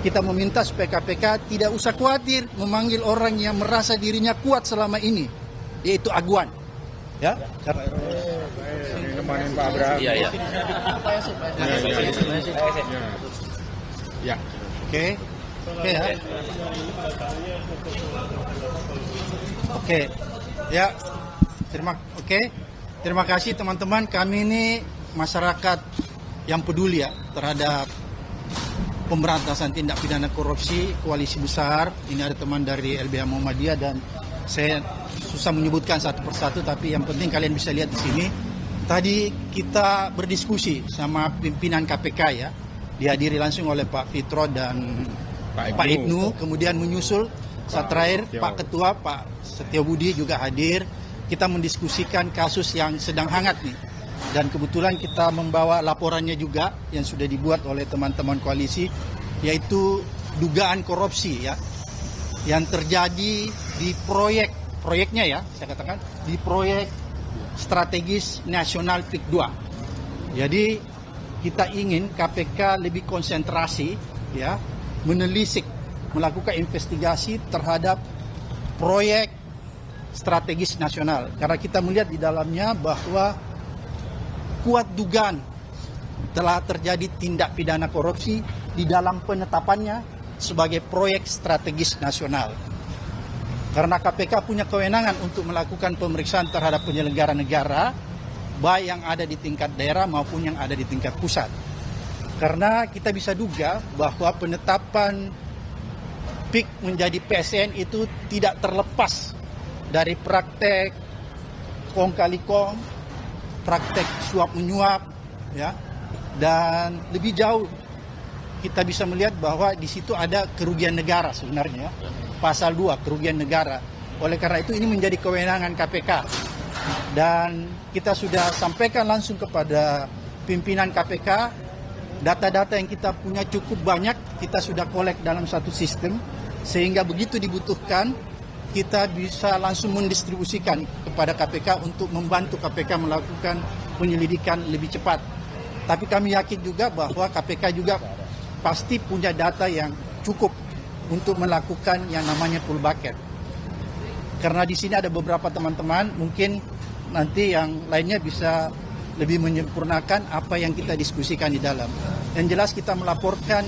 Kita meminta supaya KPK tidak usah khawatir memanggil orang yang merasa dirinya kuat selama ini, yaitu Aguan. Ya. Nemanin Pak Abraham. Iya. Ya. Oke ya. Oke. Ya. Terima kasih teman-teman. Kami ini masyarakat yang peduli ya terhadap pemberantasan tindak pidana korupsi, koalisi besar. Ini ada teman dari LBH Muhammadiyah dan saya susah menyebutkan satu persatu, tapi yang penting kalian bisa lihat di sini. Tadi kita berdiskusi sama pimpinan KPK ya, dihadiri langsung oleh Pak Fitro dan Pak Ibnu. Kemudian menyusul saat terakhir Pak Ketua Pak Setio Budi juga hadir. Kita mendiskusikan kasus yang sedang hangat nih. Dan kebetulan kita membawa laporannya juga yang sudah dibuat oleh teman-teman koalisi, yaitu dugaan korupsi ya yang terjadi di proyeknya ya, saya katakan di proyek strategis nasional PIK 2. Jadi kita ingin KPK lebih konsentrasi ya, menelisik, melakukan investigasi terhadap proyek strategis nasional, karena kita melihat di dalamnya bahwa kuat dugaan telah terjadi tindak pidana korupsi di dalam penetapannya sebagai proyek strategis nasional. Karena KPK punya kewenangan untuk melakukan pemeriksaan terhadap penyelenggara negara, baik yang ada di tingkat daerah maupun yang ada di tingkat pusat. Karena kita bisa duga bahwa penetapan PIK menjadi PSN itu tidak terlepas dari praktek kong kali kong, praktek suap menyuap ya, dan lebih jauh kita bisa melihat bahwa di situ ada kerugian negara sebenarnya ya. Pasal 2 kerugian negara. Oleh karena itu ini menjadi kewenangan KPK dan kita sudah sampaikan langsung kepada pimpinan KPK. Data-data yang kita punya cukup banyak, kita sudah kolek dalam satu sistem sehingga begitu dibutuhkan kita bisa langsung mendistribusikan kepada KPK untuk membantu KPK melakukan penyelidikan lebih cepat. Tapi kami yakin juga bahwa KPK juga pasti punya data yang cukup untuk melakukan yang namanya full bucket. Karena di sini ada beberapa teman-teman, mungkin nanti yang lainnya bisa lebih menyempurnakan apa yang kita diskusikan di dalam. Yang jelas kita melaporkan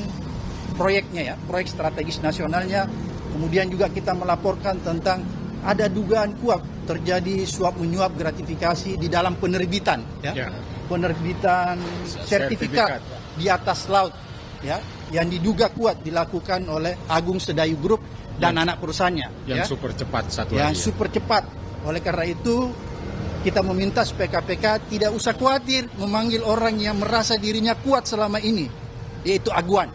proyeknya ya, proyek strategis nasionalnya. Kemudian juga kita melaporkan tentang ada dugaan kuat terjadi suap menyuap gratifikasi di dalam penerbitan ya. Penerbitan sertifikat di atas laut ya, yang diduga kuat dilakukan oleh Agung Sedayu Group dan anak perusahaannya yang ya. super cepat satu yang lagi. Super cepat. Oleh karena itu kita meminta supaya KPK tidak usah khawatir memanggil orang yang merasa dirinya kuat selama ini, yaitu Aguan.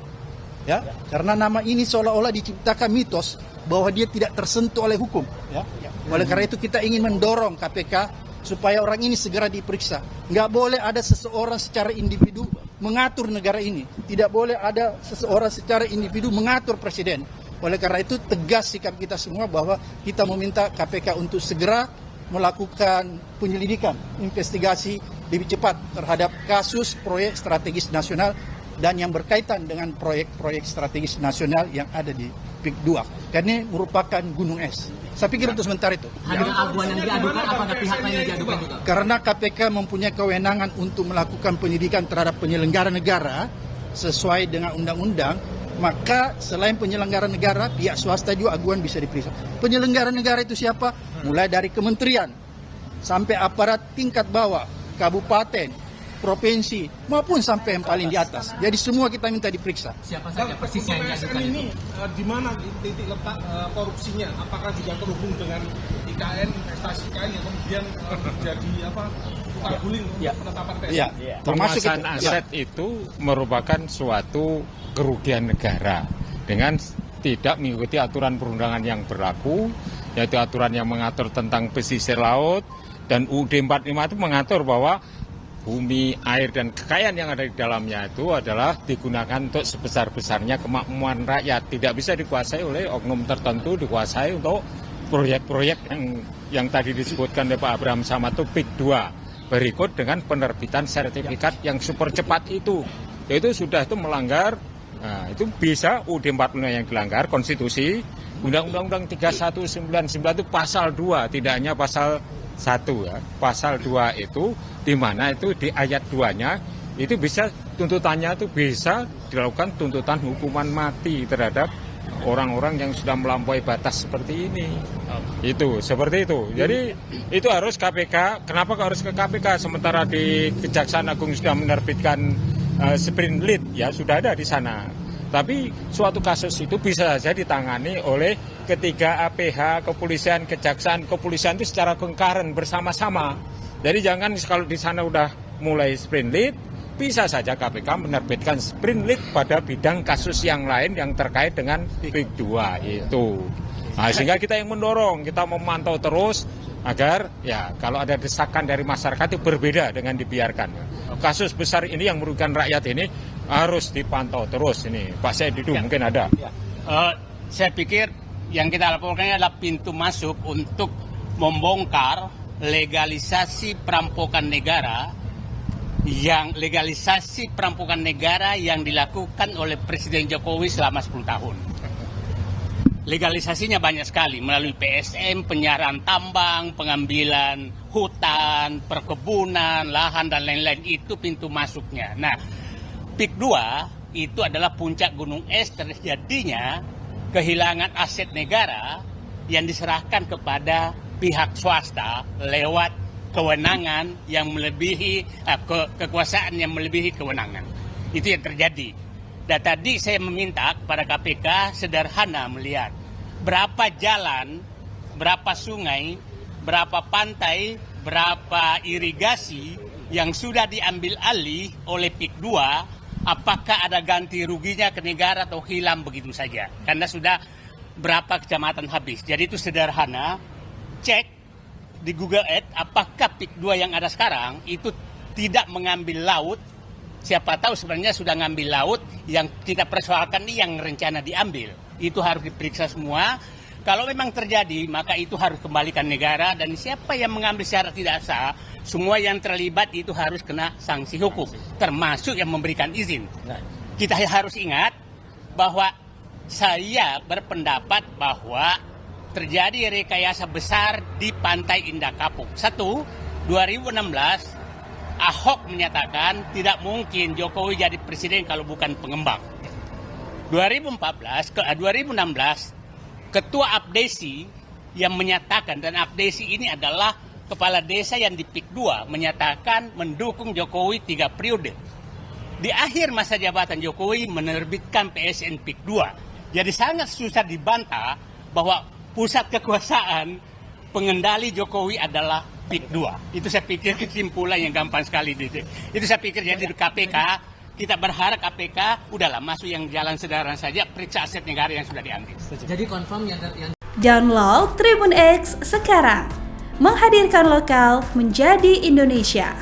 Ya, karena nama ini seolah-olah diciptakan mitos bahwa dia tidak tersentuh oleh hukum. Ya. Oleh karena itu kita ingin mendorong KPK supaya orang ini segera diperiksa. Nggak boleh ada seseorang secara individu mengatur negara ini. Tidak boleh ada seseorang secara individu mengatur presiden. Oleh karena itu tegas sikap kita semua bahwa kita meminta KPK untuk segera melakukan penyelidikan, investigasi lebih cepat terhadap kasus proyek strategis nasional dan yang berkaitan dengan proyek-proyek strategis nasional yang ada di PIK 2. Karena ini merupakan gunung es. Saya pikir untuk sementara itu. Ada Aguan yang diadukan, apa ada pihak lain yang diadukan juga? Karena KPK mempunyai kewenangan untuk melakukan penyidikan terhadap penyelenggara negara sesuai dengan undang-undang, maka selain penyelenggara negara, pihak swasta juga Aguan bisa diperiksa. Penyelenggara negara itu siapa? Mulai dari kementerian sampai aparat tingkat bawah, kabupaten, provinsi, maupun sampai yang paling di atas. Jadi semua kita minta diperiksa. Siapa saja persis yang diadukan ini di mana titik letak korupsinya? Apakah juga terhubung dengan IKN, investasi IKN yang kemudian menjadi tukar guling untuk penetapan PSN? Ya, Penguasaan aset itu merupakan suatu kerugian negara dengan tidak mengikuti aturan perundangan yang berlaku, yaitu aturan yang mengatur tentang pesisir laut, dan UUD 45 itu mengatur bahwa bumi, air, dan kekayaan yang ada di dalamnya itu adalah digunakan untuk sebesar-besarnya kemakmuran rakyat. Tidak bisa dikuasai oleh oknum tertentu, dikuasai untuk proyek-proyek yang tadi disebutkan oleh Pak Abraham Samad itu PIK 2. Berikut dengan penerbitan sertifikat yang super cepat itu. Yaitu sudah itu melanggar Nah, itu bisa UUD 45 yang dilanggar, konstitusi, Undang-Undang 3199 itu pasal 2, tidak hanya pasal 1 ya. Pasal 2 itu di mana itu di ayat 2-nya itu bisa tuntutannya itu bisa dilakukan tuntutan hukuman mati terhadap orang-orang yang sudah melampaui batas seperti ini. Itu seperti itu. Jadi itu harus KPK. Kenapa harus ke KPK sementara di Kejaksaan Agung sudah menerbitkan sprint lead ya, sudah ada di sana. Tapi suatu kasus itu bisa saja ditangani oleh ketiga APH, kepolisian, kejaksaan, kepolisian itu secara concurrent bersama-sama. Jadi jangan kalau di sana udah mulai sprint lead, bisa saja KPK menerbitkan sprint lead pada bidang kasus yang lain yang terkait dengan PIK 2 itu. Nah, sehingga kita yang mendorong, kita memantau terus agar ya kalau ada desakan dari masyarakat itu berbeda dengan dibiarkan. Kasus besar ini yang merugikan rakyat ini harus dipantau terus ini. Pak Saididu mungkin ada. Saya pikir yang kita laporkan adalah pintu masuk untuk membongkar legalisasi perampokan negara yang dilakukan oleh Presiden Jokowi selama 10 tahun. Legalisasinya banyak sekali melalui PSM, penyiaran tambang, pengambilan hutan, perkebunan, lahan dan lain-lain, itu pintu masuknya. Nah, PIK 2 itu adalah puncak gunung es terjadinya kehilangan aset negara yang diserahkan kepada pihak swasta lewat kewenangan yang melebihi kekuasaan yang melebihi kewenangan. Itu yang terjadi. Dan tadi saya meminta kepada KPK sederhana melihat berapa jalan, berapa sungai, berapa pantai, berapa irigasi yang sudah diambil alih oleh PIK 2, apakah ada ganti ruginya ke negara atau hilang begitu saja. Karena sudah berapa kecamatan habis. Jadi itu sederhana, cek di Google Earth apakah PIK 2 yang ada sekarang itu tidak mengambil laut. Siapa tahu sebenarnya sudah ngambil laut, yang kita persoalkan ini yang rencana diambil. Itu harus diperiksa semua. Kalau memang terjadi, maka itu harus kembalikan negara, dan siapa yang mengambil secara tidak sah, semua yang terlibat itu harus kena sanksi hukum, termasuk yang memberikan izin. Kita harus ingat bahwa saya berpendapat bahwa terjadi rekayasa besar di Pantai Indah Kapuk. 2016 Ahok menyatakan tidak mungkin Jokowi jadi presiden kalau bukan pengembang. 2016 Ketua Abdesi yang menyatakan, dan Abdesi ini adalah kepala desa yang di PIK 2, menyatakan mendukung Jokowi 3 periode. Di akhir masa jabatan Jokowi menerbitkan PSN PIK 2. Jadi sangat susah dibantah bahwa pusat kekuasaan pengendali Jokowi adalah PIK 2. Itu saya pikir kesimpulan yang gampang sekali. Itu saya pikir jadi di KPK, kita berharap KPK udahlah masuk yang jalan sederhana saja, periksa aset negara yang sudah diambil. Jadi confirm yang Download Tribun X sekarang. Menghadirkan lokal menjadi Indonesia.